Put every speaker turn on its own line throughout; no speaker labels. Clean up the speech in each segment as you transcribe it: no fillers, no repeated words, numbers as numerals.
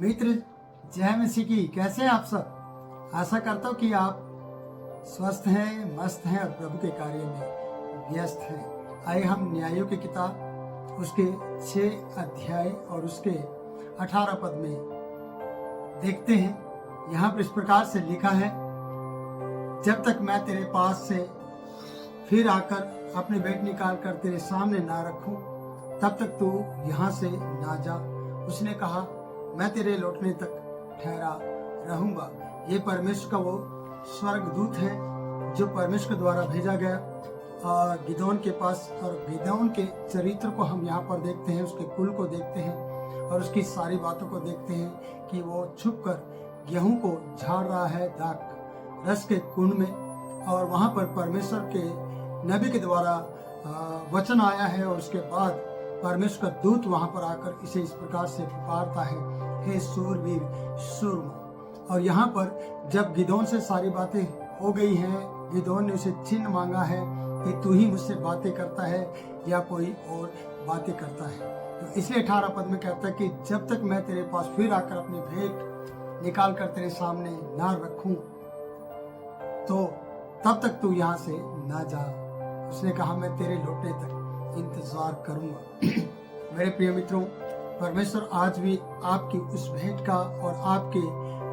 मित्र, जय मसीह की। कैसे हैं आप सब? आशा करता हूँ कि आप स्वस्थ हैं, मस्त हैं और प्रभु के कार्य में व्यस्त हैं। आइए हम न्यायों की किताब उसके 6 अध्याय और उसके 18 पद में देखते हैं। यहाँ पर इस प्रकार से लिखा है, जब तक मैं तेरे पास से फिर आकर अपने भेंट निकाल कर तेरे सामने ना रखूं, तब तक तू यहाँ से ना जा। उसने कहा, मैं तेरे लौटने तक ठहरा रहूंगा। ये परमेश्वर का वो स्वर्गदूत है जो परमेश्वर के द्वारा भेजा गया और गिदोन के पास। और गिदोन के चरित्र को हम यहाँ पर देखते हैं, उसके कुल को देखते हैं और उसकी सारी बातों को देखते हैं कि वो छुप कर गेहूं को झाड़ रहा है दाख रस के कुंड में। और वहां पर परमेश्वर के नबी के द्वारा वचन आया है और उसके बाद परमेश्वर का दूत वहां पर आकर इसे इस प्रकार से पुकारता है, हे सूरवीर सूरमा। और यहाँ पर जब गिदोन से सारी बातें हो गई हैं, गिदोन ने उसे चिन्ह मांगा है कि तू ही मुझसे बातें करता है या कोई और बातें करता है। तो इसलिए 18 पद में कहता है कि जब तक मैं तेरे पास फिर आकर अपनी भेंट निकाल कर तेरे सामने ना रखूं, तो तब तक तू यहाँ से ना जा। उसने कहा, मैं तेरे लौटने तक इंतजार करूंगा। मेरे प्रिय मित्रों, परमेश्वर आज भी आपकी उस भेंट का और आपके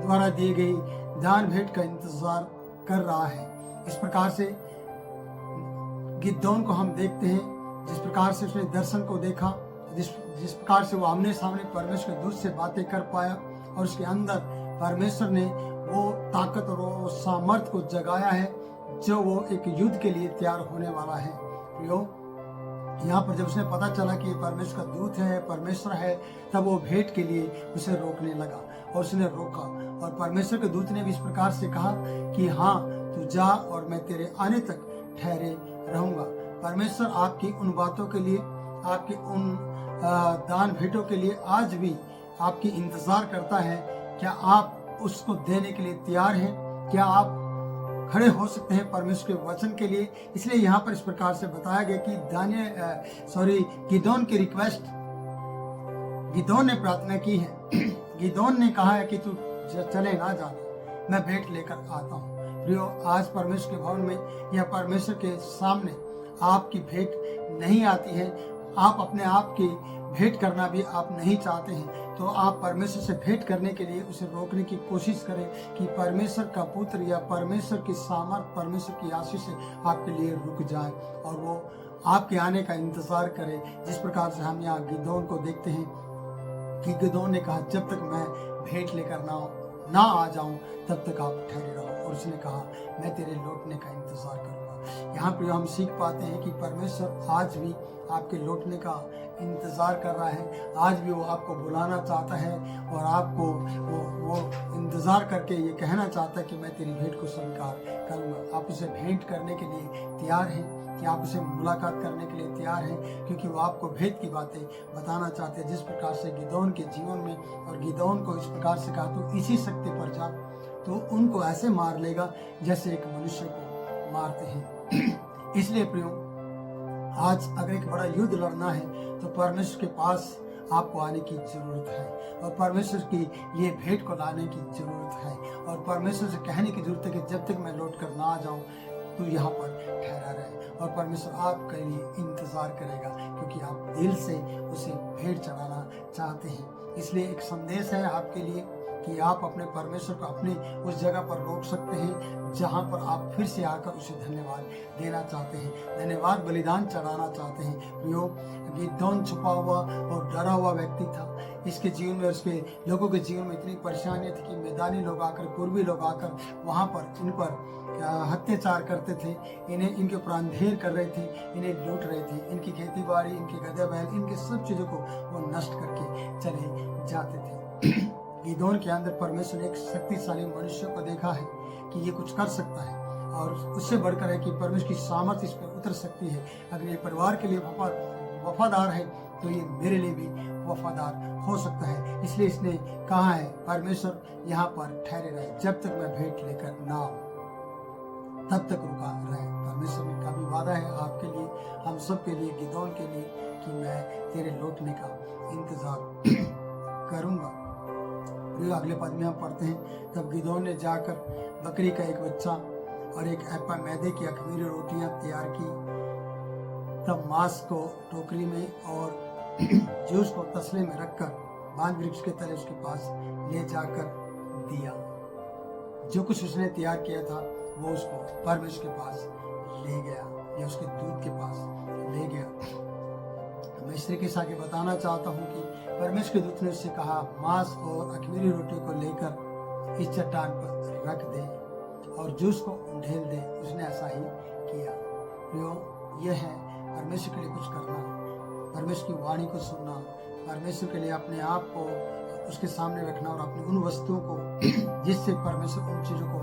द्वारा दी गई दान भेंट का इंतजार कर रहा है। इस प्रकार से गिदोन को हम देखते हैं, जिस प्रकार से उसने दर्शन को देखा, जिस प्रकार से वो आमने सामने परमेश्वर के दूत से बातें कर पाया और उसके अंदर परमेश्वर ने वो ताकत और वो सामर्थ को जगाया है जो वो एक युद्ध के लिए तैयार होने वाला है। प्रियो, यहाँ पर जब उसने पता चला कि परमेश्वर का दूत है, परमेश्वर है, तब वो भेंट के लिए उसे रोकने लगा और उसने रोका। और परमेश्वर के दूत ने भी इस प्रकार से कहा कि हाँ, तू जा और मैं तेरे आने तक ठहरे रहूंगा। परमेश्वर आपकी उन बातों के लिए, आपकी उन दान भेंटों के लिए आज भी आपकी इंतजार करता है। क्या आप उसको देने के लिए तैयार हैं? क्या आप खड़े हो सकते हैं परमेश्वर के वचन के लिए? इसलिए यहाँ पर इस प्रकार से बताया गया कि गिदोन की रिक्वेस्ट, गिदोन ने प्रार्थना की है। गिदोन ने कहा है कि तू चले ना जाना, मैं भेंट लेकर आता हूँ। प्रियो, आज परमेश्वर के भवन में या परमेश्वर के सामने आपकी भेंट नहीं आती है, आप अपने आप की भेंट करना भी आप नहीं चाहते हैं, तो आप परमेश्वर से भेंट करने के लिए उसे रोकने की कोशिश करें कि परमेश्वर का पुत्र या परमेश्वर की सामर्थ, परमेश्वर की आशीष से आपके लिए रुक जाए और वो आपके आने का इंतजार करे। जिस प्रकार से हम यहाँ गिदोन को देखते हैं कि गिदोन ने कहा, जब तक मैं भेंट लेकर ना आ जाऊं तब तक आप ठहरे रहो। और उसने कहा, मैं तेरे लौटने का इंतजार करूंगा। यहाँ पर हम सीख पाते हैं कि परमेश्वर आज भी आपके लौटने का इंतजार कर रहा है। आज भी वो आपको बुलाना चाहता है और आपको वो इंतजार करके ये कहना चाहता है कि मैं तेरी भेंट को स्वीकार करूंगा। आप उसे भेंट करने के लिए तैयार हैं? कि आप उसे मुलाकात करने के लिए तैयार हैं? क्योंकि वो आपको भेंट की बातें बताना चाहते हैं। जिस प्रकार से गिदोन के जीवन में, और गिदोन को इस प्रकार से कहा, तो इसी शक्ति पर जा, तो उनको ऐसे मार लेगा जैसे एक मनुष्य को मारते हैं। इसलिए प्रियो, आज अगर एक बड़ा युद्ध लड़ना है तो परमेश्वर के पास आपको आने की जरूरत है और परमेश्वर की लिए भेंट को लाने की जरूरत है और परमेश्वर से कहने की जरूरत है कि जब तक मैं लौट कर ना आ जाऊं तो यहाँ पर ठहरा रहे। और परमेश्वर आपके लिए इंतजार करेगा क्योंकि आप दिल से उसे भेंट चढ़ाना चाहते हैं। इसलिए एक संदेश है आपके लिए कि आप अपने परमेश्वर को अपने उस जगह पर रोक सकते हैं जहां पर आप फिर से आकर उसे धन्यवाद देना चाहते हैं, धन्यवाद बलिदान चढ़ाना चाहते हैं। प्रियो, गिदोन छुपा हुआ और डरा हुआ व्यक्ति था। इसके जीवन में, उसके लोगों के जीवन में इतनी परेशानियां थी कि मैदानी लोग आकर, पूर्वी लोग आकर वहां पर इन पर अत्याचार करते थे, इनके ऊपर अंधेर कर रहे थे, इन्हें लूट रहे थे, इनकी खेती बाड़ी, इनके गधे बैल, इनके सब चीजों को वो नष्ट करके चले जाते थे। गिदोन के अंदर परमेश्वर ने एक शक्तिशाली मनुष्य को देखा है कि ये कुछ कर सकता है और उससे बढ़कर है कि परमेश्वर की सामर्थ्य इस पर उतर सकती है। अगर ये परिवार के लिए वफादार है तो ये मेरे लिए भी वफादार हो सकता है। इसलिए इसने कहा है, परमेश्वर यहाँ पर ठहरे रहे, जब तक मैं भेंट लेकर ना आऊं तब तक रुका रहे। परमेश्वर का भी वादा है आपके लिए, हम सब के लिए, गिदोन के लिए, कि मैं तेरे लौटने का इंतजार करूंगा। फिर अगले पद में हम पढ़ते हैं, तब गिदोन ने जाकर बकरी का एक बच्चा और एक एपा मैदे की अख़मीरी रोटियां तैयार की। तब मांस को टोकरी में और जूस को तसले में रखकर बांज वृक्ष के तले उसके पास ले जाकर दिया। जो कुछ उसने तैयार किया था वो उसको परमेश्वर के पास ले गया या उसके दूत के पास ले गया। मैं इस तरीके से आगे बताना चाहता हूँ कि परमेश्वर के दूत ने उससे कहा, मांस और अख़मीरी रोटी को लेकर इस चट्टान पर रख दे और जूस को ढेल दे। उसने ऐसा ही किया। यह है परमेश्वर के लिए कुछ करना, परमेश्वर की वाणी को सुनना, परमेश्वर के लिए अपने आप को उसके सामने रखना और अपनी उन वस्तुओं को जिससे परमेश्वर उन चीज़ों को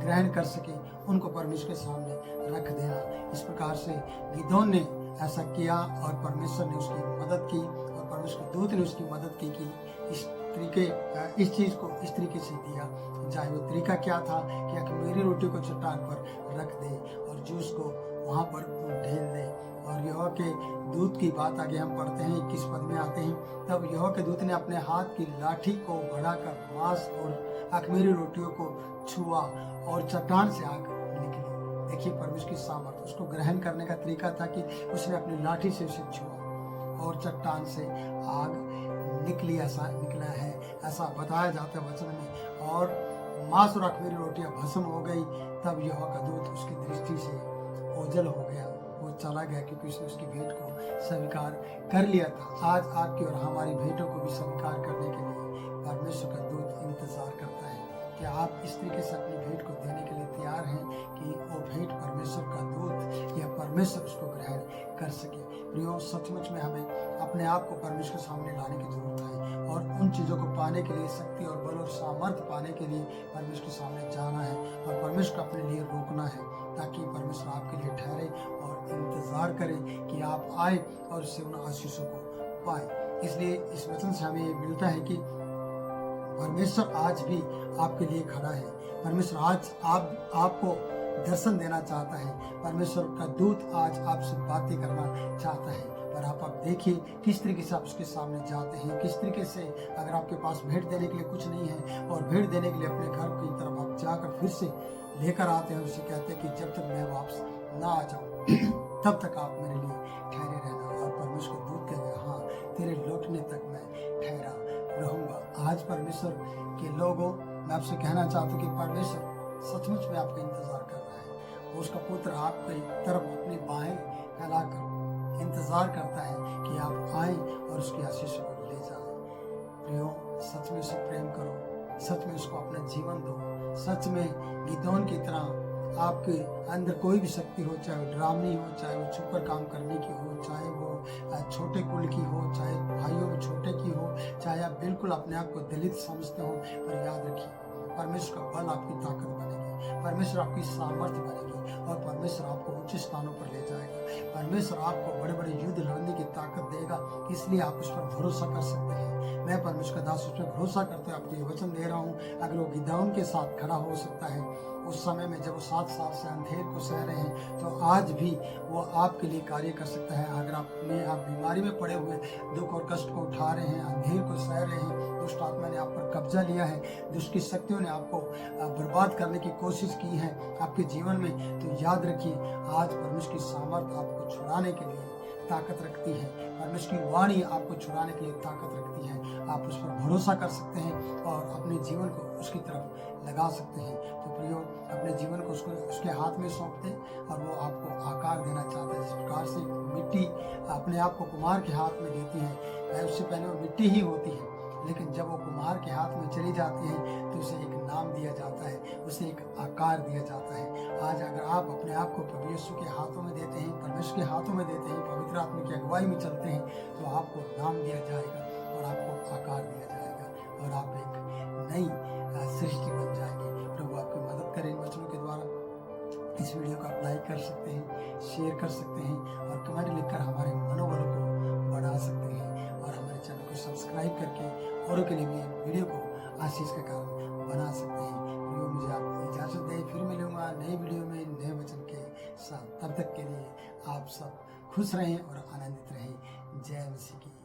ग्रहण कर सके उनको परमेश्वर के सामने रख देना। इस प्रकार से गिदोन ने ऐसा किया और परमेश्वर ने उसकी मदद की और परमेश्वर के दूत ने उसकी मदद की कि इस चीज़ को इस तरीके से दिया। चाहे वो तरीका क्या था कि अख़मीरी रोटी को चट्टान पर रख दे और जूस को वहाँ पर ढेल दे। और यहोवा के दूत की बात आगे हम पढ़ते हैं, 21 पद में आते हैं, तब यहोवा के दूत ने अपने हाथ की लाठी को बढ़ाकर मांस और अख़मीरी रोटियों को छुआ और चट्टान से आग निकली। देखिए परमेश्वर की सामर्थ, उसको ग्रहण करने का तरीका था कि उसने अपनी लाठी से उसे छुआ और चट्टान से आग निकली। ऐसा निकला है, ऐसा बताया जाता है वचन में। और मांस और अख़मीरी रोटियां भस्म हो गई। तब यहोवा का दूत उसकी दृष्टि से ओझल हो गया, वो चला गया क्योंकि उसने उसकी भेंट को स्वीकार कर लिया था। आज आपकी और हमारी भेंटों को भी स्वीकार करने के लिए परमेश्वर का दूत इंतजार करता है कि आप इस तरीके से अपनी भेंट को देने के लिए तैयार हैं कि वो भेंट परमेश्वर का दूत या परमेश्वर उसको ग्रहण कर सके। प्रियो, सचमुच में हमें अपने आप को परमेश्वर के सामने लाने की जरूरत है और उन चीज़ों को पाने के लिए, शक्ति और बल और सामर्थ्य पाने के लिए परमेश्वर के सामने जाना है और परमेश्वर को अपने लिए रोकना है ताकि परमेश्वर आपके लिए ठहरे और इंतजार करे कि आप आए और उससे उन आशीषों को पाए। इसलिए इस वचन से हमें ये मिलता है कि परमेश्वर आज भी आपके लिए खड़ा है। परमेश्वर आज आपको दर्शन देना चाहता है। परमेश्वर का दूत आज आपसे बातें करना चाहता है। पर आप देखिए किस तरीके से आप उसके सामने जाते हैं, किस तरीके से अगर आपके पास भेंट देने के लिए कुछ नहीं है और भेंट देने के लिए अपने घर की तरफ आप जाकर फिर से लेकर आते हैं, उसे कहते हैं कि जब तक मैं वापस ना आ जाऊं तब तक आप मेरे लिए ठहरे रहना। और परमेश्वर का दूत कहेगा, हाँ, तेरे लौटने तक मैं ठहरा रहूंगा। आज परमेश्वर के लोगों, मैं आपसे कहना चाहता हूँ कि परमेश्वर सचमुच में आपका इंतजार कर रहा है। वो उसका पुत्र आपकी तरफ अपनी बाहें फैलाकर इंतजार करता है कि आप आए और उसकी आशीष को ले जाए। प्रियो, सच में उसे प्रेम करो, सच में उसको अपना जीवन दो। सच में गिदोन की तरह आपके अंदर कोई भी शक्ति हो, चाहे वो डरावनी हो, चाहे वो छुपकर काम करने की हो, चाहे वो छोटे कुल की हो, चाहे भाइयों में छोटे की हो, चाहे आप बिल्कुल अपने आप को दलित समझते हो, पर याद रखिए परमेश्वर का बल आपकी ताकत बनेगी, परमेश्वर आपकी सामर्थ्य बनेगी और परमेश्वर आपको उच्च स्थानों पर ले जाएगा। परमेश्वर आपको बड़े बड़े युद्ध लड़ने की ताकत देगा, इसलिए आप उस पर भरोसा कर सकते हैं। मैं परमेश्वर का दास उस पर भरोसा करते हुए आपको ये वचन दे रहा हूँ, अगर वो गिदोन के साथ खड़ा हो सकता है उस समय में जब वो 7 साल से अंधेर को सह रहे हैं, तो आज भी वो आपके लिए कार्य कर सकता है। अगर आप बीमारी में पड़े हुए दुख और कष्ट को उठा रहे हैं, अंधेर को सह रहे हैं, दुष्ट आत्मा ने आप पर कब्जा लिया है, दुष्ट की शक्तियों ने आपको बर्बाद करने की कोशिश की है आपके जीवन में, तो याद रखिए आज परमेश्वर की सामर्थ आपको छुड़ाने के लिए ताकत रखती है। परमेश्वर की वाणी आपको छुड़ाने के लिए ताकत रखती है। आप उस पर भरोसा कर सकते हैं और अपने जीवन को उसकी तरफ लगा सकते हैं। तो प्रियो, अपने जीवन को उसके हाथ में सौंप दें और वो आपको आकार देना चाहता है। जिस प्रकार से मिट्टी अपने आप को कुम्हार के हाथ में देती है, उससे पहले वो मिट्टी ही होती है, लेकिन जब वो कुम्हार के हाथ में चली जाती है तो उसे एक नाम दिया जाता है, उसे एक आकार दिया जाता है। आज अगर आप अपने आप को प्रभु यीशु के हाथों में देते हैं, परमेश्वर के हाथों में देते हैं, पवित्र आत्मा की अगुवाई में चलते हैं, तो आपको नाम दिया जाएगा और आपको आकार दिया जाएगा और आप एक नई सृष्टि बन जाएंगे। प्रभु आपकी मदद करें इन वचनों के द्वारा। इस वीडियो को आप लाइक कर सकते हैं, शेयर कर सकते हैं और कमेंट लिखकर हमारे मनोबल को बढ़ा सकते हैं और हमारे चैनल को सब्सक्राइब करके औरों के लिए भी वीडियो को आशीष का कारण बना सकते हैं। वीडियो मुझे आप इजाज़त दें, फिर मिलूंगा नए वीडियो में नए वचन के साथ। तब तक के लिए आप सब खुश रहें और आनंदित रहें। जय मसीह की।